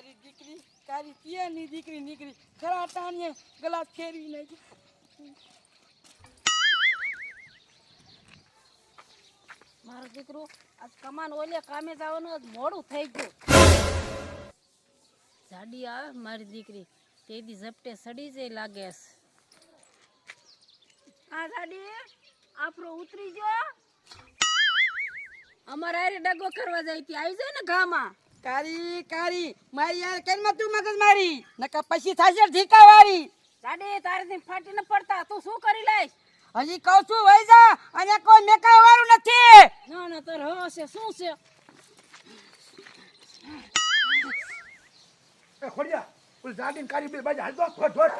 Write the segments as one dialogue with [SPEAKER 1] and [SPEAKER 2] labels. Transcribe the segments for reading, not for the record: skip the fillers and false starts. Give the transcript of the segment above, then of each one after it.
[SPEAKER 1] મારી દીકરી તારી પિયાની દીકરી નીકળી ખરા ટાણીએ ગલાસ ફેરવી નાખી.
[SPEAKER 2] મારો દીકરો આજ કમાન ઓલે કામે જવાનું મોડું થઈ ગયું. જાડી આવે મારી દીકરી તેદી ઝપટે સડી જાય લાગે છે. આ જાડી આપણો ઉતરી ગયો. અમારે આરે ડગો કરવા જાય તી આવી જાય ને ગામાં.
[SPEAKER 1] કારી કારી મારી યાર કેનમાં તું મગજ મારી નકા પછી થાશે ઢીકા વાળી.
[SPEAKER 2] જાડી તારેથી ફાટી ન પડતા તું શું કરી લઈશ?
[SPEAKER 1] હજી કહું છું વઈ જા અને કોઈ મેકાવ વાળું નથી.
[SPEAKER 2] ના ના તાર હશે શું છે?
[SPEAKER 3] એ ખોડિયા ઓલ જાડીન કારી બે બાજુ હાલ દો ફટ ફટ.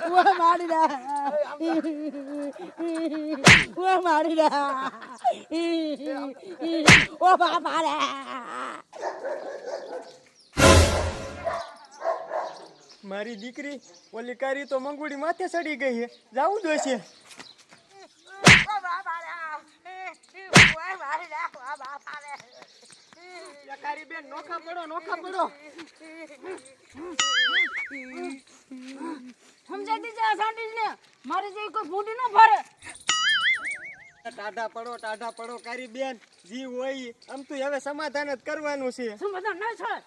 [SPEAKER 1] ઓ મારી રા ઓ મારી રા ઓ બાપા રે.
[SPEAKER 4] મારી દીકરી ઓલી કારી તો મંગુડી માથે ચડી ગઈ છે. જાવું જોઈશે. કારી બેન નોખા પડો નોખા પડો.
[SPEAKER 2] સમજાઈ દીજે આ સાંડીને મારી જેવી કોઈ ભૂંડી ન ભરે.
[SPEAKER 4] ટાઢા પડો કારી બેન જી હોય આમ તો હવે સમાધાન જ કરવાનું છે.
[SPEAKER 2] સમાધાન નહીં થાય.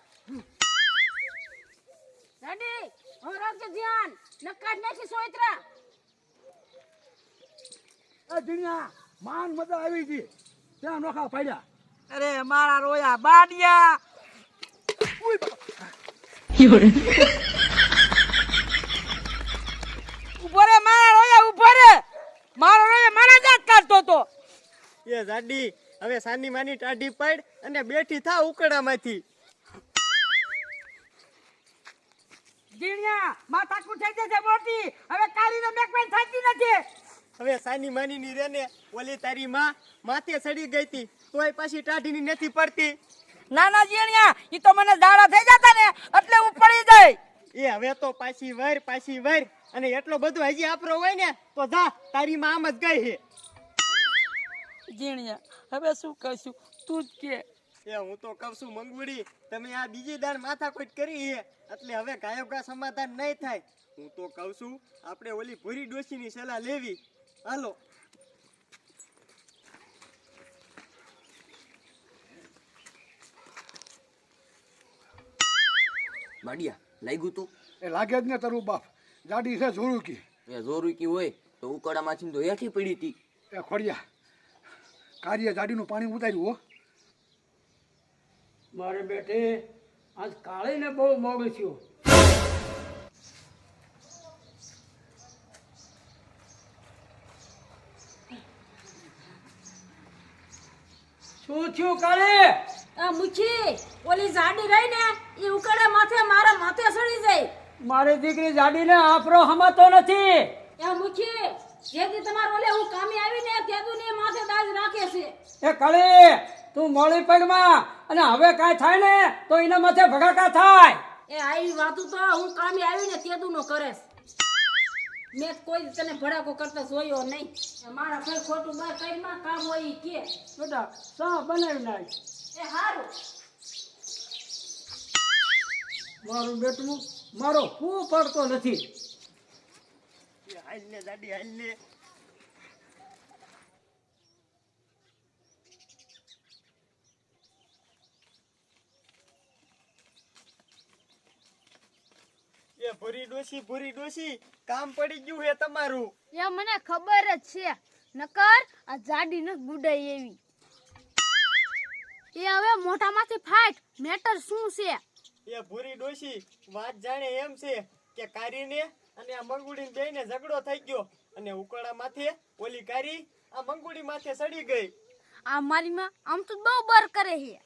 [SPEAKER 2] જાડી હવે રાખજે ધ્યાન નકાજ નાખી સોયત્રા.
[SPEAKER 3] એ જીણિયા માન મજા આવી ગઈ ત્યાં નોખા પાડ્યા.
[SPEAKER 1] અરે મારા રોયા બાડિયા. ઉભો રે મારા રોયા ઉભો રે. મારો રોયા મારા જાત કાઢતો તો.
[SPEAKER 4] એ જાડી હવે સાની માની ટાઢી પડ અને બેઠી થા ઉકડામાંથી.
[SPEAKER 1] જીણિયા માથા કુઠાઈ જશે મોટી. હવે કારીનો બેકમેન થતી નથી.
[SPEAKER 4] હવે સાની માની ની રેને ઓલી તારી માં માથે ચડી ગઈ તી તોય પાછી ટાઢી ની નથી પડતી.
[SPEAKER 1] નાના જીણિયા ઈ તો મને દાડા થઈ જતા ને એટલે હું પડી જાય.
[SPEAKER 4] એ હવે તો પાછી વર અને એટલો બધું હજી આપરો હોય ને તો જા તારી માં આમ જ ગઈ છે.
[SPEAKER 1] જીણિયા હવે શું કરશું તું જ કે.
[SPEAKER 4] એ હું તો કહું છું મંગુડી તમે આ બીજી દાન માથાકૂટ કરી છે એટલે હવે ગાયબ સમાધાન નહીં થાય. હું તો કહું છું આપણે ઓલી ભૂરી ડોશીની સલાહ લેવી. હાલો.
[SPEAKER 5] બાડિયા લાગ્યું તું?
[SPEAKER 3] એ લાગે જ ને તારું બાપ જાડી છે જોરું કી.
[SPEAKER 5] એ જોરુકી હોય તો ઉકળામાંથી તો હેઠી પડી હતી.
[SPEAKER 3] એ ખોડિયા કારીએ જાડીનું પાણી ઉતાર્યું હો.
[SPEAKER 6] મારે બેટે આજ કાળીને બહુ મોડું થયું. શું થયું કાળી?
[SPEAKER 2] આ મુખી ઓલી જાડી રહી ને એ ઉકળે માથે મારા માથે સડી જાય.
[SPEAKER 6] મારી દીકરી જાડીને આફરો હમાતો નથી.
[SPEAKER 2] એ મુખી જેથી તમાર ઓલે હું કામે આવી ને તેદું ને માથે દાજ રાખે છે.
[SPEAKER 6] એ કાળી તું મોળી પડમાં અને હવે કાંઈ થાય ને તો એના માથે ભડાકા થાય.
[SPEAKER 2] એ આવી વાતું તો હું કામે આવી ને તેદું નો કરેસ. મેં કોઈ તને ભડાકો કરતા જોયો નહીં. મારા ભાઈ ખોટું બાર કઈમાં કામ હોય ઈ કે.
[SPEAKER 6] બેટા સા બનાવી નાખ.
[SPEAKER 2] એ હારું
[SPEAKER 6] મારું બેટું મારો ફૂ પડતો નથી.
[SPEAKER 4] હાલ ને જાડી હાલ ને. એ ભૂરી ડોશી કામ પડી ગયું હે તમારું.
[SPEAKER 7] એ મને ખબર જ છે નકર આ જાડી ન ગુડાઈ એવી. એ હવે મોઢામાંથી ફાટ મેટર શું છે?
[SPEAKER 4] એ ભૂરી ડોશી વાત જાણે એમ છે કે કારીને અને આ મંગુડી બેયને ઝઘડો થઈ ગયો અને ઉકળા માથે ઓલી કારી આ મંગુડી માથે ચડી ગઈ.
[SPEAKER 7] આ મારી માં આમ તો બહુ બર કરે છે.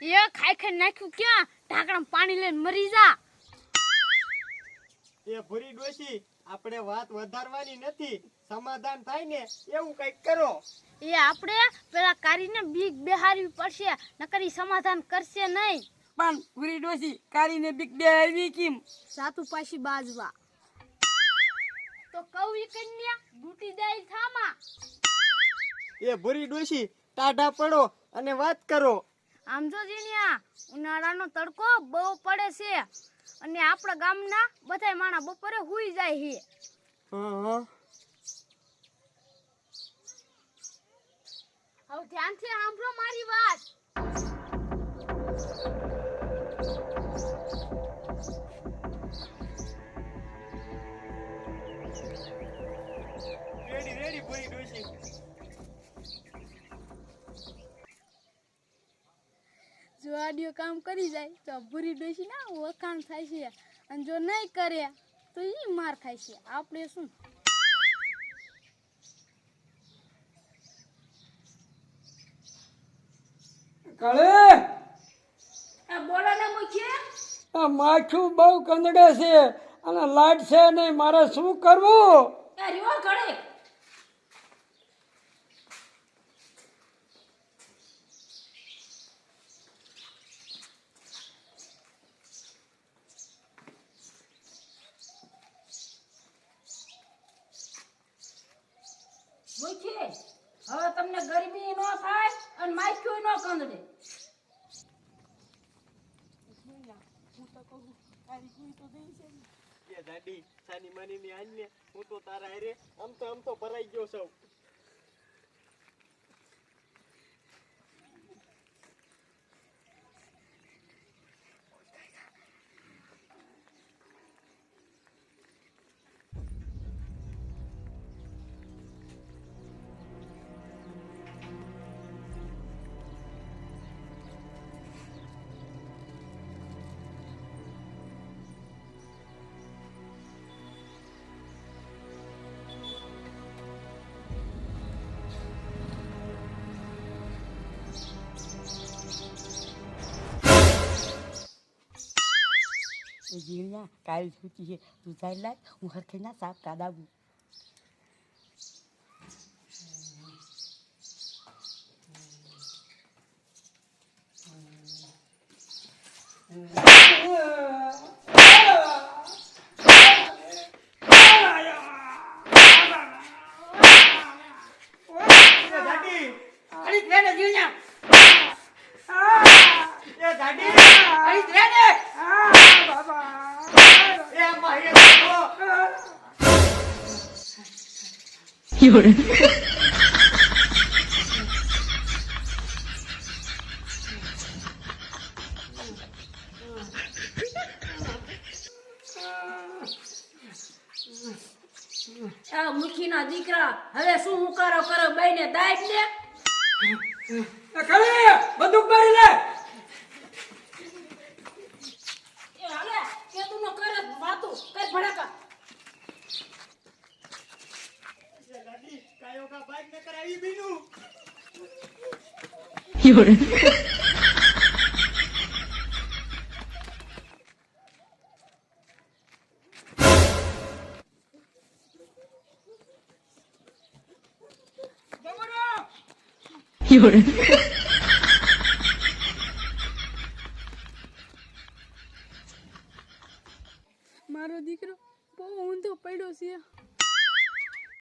[SPEAKER 7] એ ખાઈ નાખ્યું ક્યાં ઢાંકણા પાણી લઈને મરી જા.
[SPEAKER 4] એ ભૂરી ડોશી આપણે વાત વધારવાની નથી સમાધાન થાય ને એવું કઈક કરો.
[SPEAKER 7] એ આપણે પેલા કારીને બીક બેહારવી પડશે નકર ઈ સમાધાન કરશે નહીં.
[SPEAKER 1] પણ પૂરી ડોસી કારીને બીક બેહારવી કેમ?
[SPEAKER 7] સાતું પાછી બાજવા તો કવી કન્યા ડૂટી જાય થામા.
[SPEAKER 4] એ એ ભૂરી ડોશી ટાઢા પડો અને વાત કરો.
[SPEAKER 7] આમ જો જીણ્યા ઉનાળાનો તડકો બહુ પડે છે અને આપણા ગામના બધાય માણા બપોરે હુઈ જાય છે.
[SPEAKER 4] હા
[SPEAKER 7] હવે ધ્યાનથી સાંભળો મારી વાત.
[SPEAKER 4] રેડી રેડી ભૂરી ડોશી.
[SPEAKER 7] જો આડિયો કામ કરી જાય તો ભૂરી ડોશી ના વખાણ થાય છે અને જો નહીં કરે તો ઈ માર ખાય છે. આપણે શું
[SPEAKER 6] કાળે
[SPEAKER 2] બોલો ને મુખી.
[SPEAKER 6] આ માખું બહુ કંદડે છે અને લાઈટ છે નહીં, મારે શું કરવું?
[SPEAKER 2] રહ્યો ઘડે. મુખી, હવે તમને ગરમી ન થાય અને માખ્યું ન કંદડે.
[SPEAKER 4] એ દાદી સાની માની ની આજ ને હું તો તારા હારે આમ તો ભરાઈ ગયો છું.
[SPEAKER 1] જીણ્યા કાળી સૂચી છે તું જાય લાય હું હરખેના સાપ કાઢાવું.
[SPEAKER 2] આ મુખીના દીકરા હવે શું હુંકારો કરો બેને દાઈટ લે.
[SPEAKER 6] કાળે બંદૂક મારી લે.
[SPEAKER 2] એ હાલે કે તું ન કરે વાતો કઈ ભડાકા.
[SPEAKER 4] દાદી કાયો કા બાઈક ન કરાવી બીનું.
[SPEAKER 6] You're